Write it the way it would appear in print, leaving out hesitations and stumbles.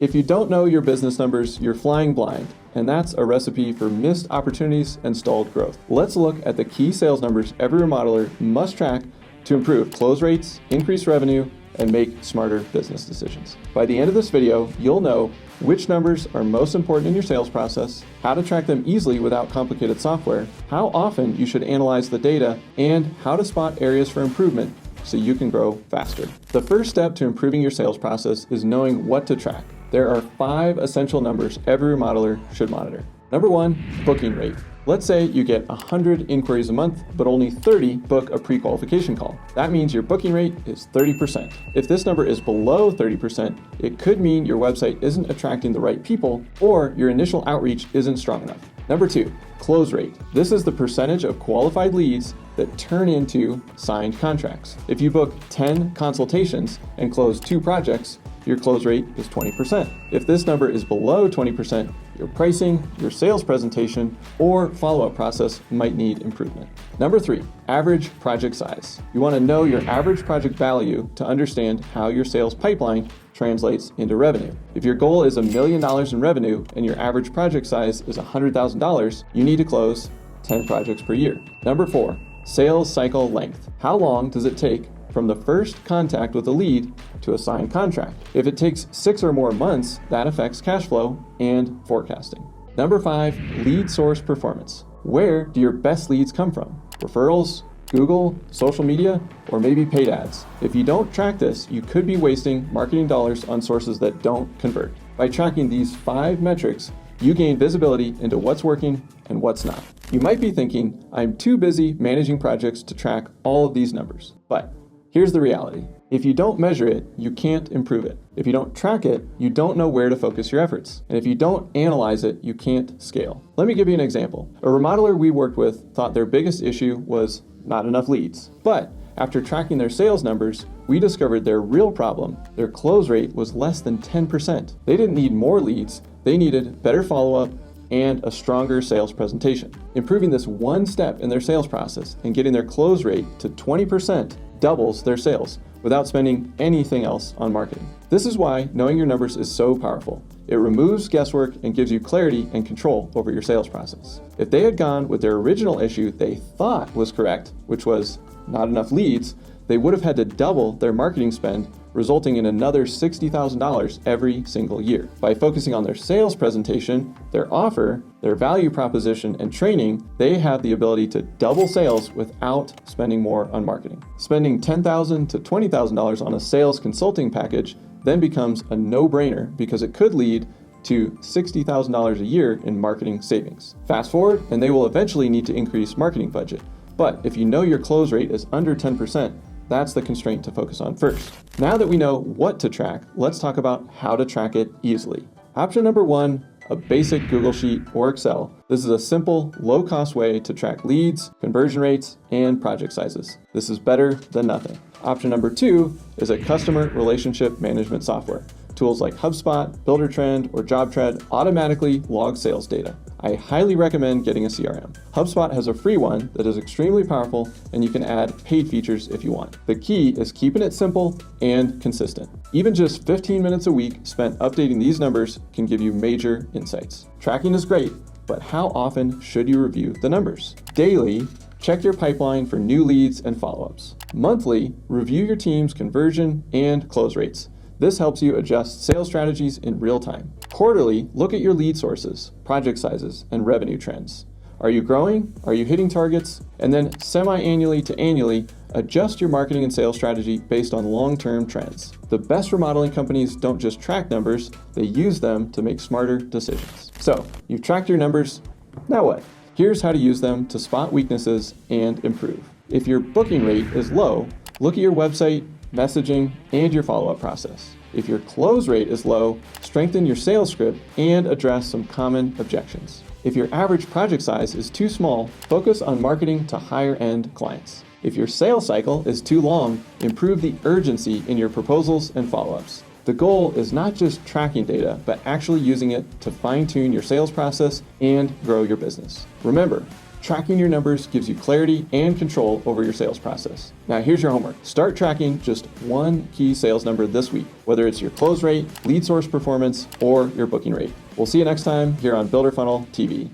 If you don't know your business numbers, you're flying blind, and that's a recipe for missed opportunities and stalled growth. Let's look at the key sales numbers every remodeler must track to improve close rates, increase revenue, and make smarter business decisions. By the end of this video, you'll know which numbers are most important in your sales process, how to track them easily without complicated software, how often you should analyze the data, and how to spot areas for improvement so you can grow faster. The first step to improving your sales process is knowing what to track. There are 5 essential numbers every remodeler should monitor. Number 1, booking rate. Let's say you get 100 inquiries a month, but only 30 book a pre-qualification call. That means your booking rate is 30%. If this number is below 30%, it could mean your website isn't attracting the right people or your initial outreach isn't strong enough. Number 2, close rate. This is the percentage of qualified leads that turn into signed contracts. If you book 10 consultations and close 2 projects, your close rate is 20%. If this number is below 20%, your pricing, your sales presentation, or follow-up process might need improvement. Number 3, average project size. You want to know your average project value to understand how your sales pipeline translates into revenue. If your goal is $1 million in revenue and your average project size is $100,000, you need to close 10 projects per year. Number 4, sales cycle length. How long does it take from the first contact with a lead to a signed contract? If it takes 6 or more months, that affects cash flow and forecasting. Number 5, lead source performance. Where do your best leads come from? Referrals, Google, social media, or maybe paid ads? If you don't track this, you could be wasting marketing dollars on sources that don't convert. By tracking these 5 metrics, you gain visibility into what's working and what's not. You might be thinking, I'm too busy managing projects to track all of these numbers. But here's the reality. If you don't measure it, you can't improve it. If you don't track it, you don't know where to focus your efforts. And if you don't analyze it, you can't scale. Let me give you an example. A remodeler we worked with thought their biggest issue was not enough leads. But after tracking their sales numbers, we discovered their real problem. Their close rate was less than 10%. They didn't need more leads. They needed better follow-up and a stronger sales presentation. Improving this one step in their sales process and getting their close rate to 20% doubles their sales without spending anything else on marketing. This is why knowing your numbers is so powerful. It removes guesswork and gives you clarity and control over your sales process. If they had gone with their original issue they thought was correct, which was not enough leads, they would have had to double their marketing spend, resulting in another $60,000 every single year. By focusing on their sales presentation, their offer, their value proposition, and training, they have the ability to double sales without spending more on marketing. Spending $10,000 to $20,000 on a sales consulting package then becomes a no-brainer because it could lead to $60,000 a year in marketing savings. Fast forward, and they will eventually need to increase marketing budget. But if you know your close rate is under 10%, that's the constraint to focus on first. Now that we know what to track, let's talk about how to track it easily. Option number 1, a basic Google Sheet or Excel. This is a simple, low-cost way to track leads, conversion rates, and project sizes. This is better than nothing. Option number 2 is a customer relationship management software. Tools like HubSpot, Buildertrend, or JobTread automatically log sales data. I highly recommend getting a CRM. HubSpot has a free one that is extremely powerful, and you can add paid features if you want. The key is keeping it simple and consistent. Even just 15 minutes a week spent updating these numbers can give you major insights. Tracking is great, but how often should you review the numbers? Daily, check your pipeline for new leads and follow-ups. Monthly, review your team's conversion and close rates. This helps you adjust sales strategies in real time. Quarterly, look at your lead sources, project sizes, and revenue trends. Are you growing? Are you hitting targets? And then semi-annually to annually, adjust your marketing and sales strategy based on long-term trends. The best remodeling companies don't just track numbers, they use them to make smarter decisions. So, you've tracked your numbers, now what? Here's how to use them to spot weaknesses and improve. If your booking rate is low, look at your website, messaging, and your follow-up process. If your close rate is low, strengthen your sales script and address some common objections. If your average project size is too small, focus on marketing to higher-end clients. If your sales cycle is too long, improve the urgency in your proposals and follow-ups. The goal is not just tracking data, but actually using it to fine-tune your sales process and grow your business. Remember, Tracking your numbers gives you clarity and control over your sales process. Now here's your homework. Start tracking just one key sales number this week, whether it's your close rate, lead source performance, or your booking rate. We'll see you next time here on Builder Funnel TV.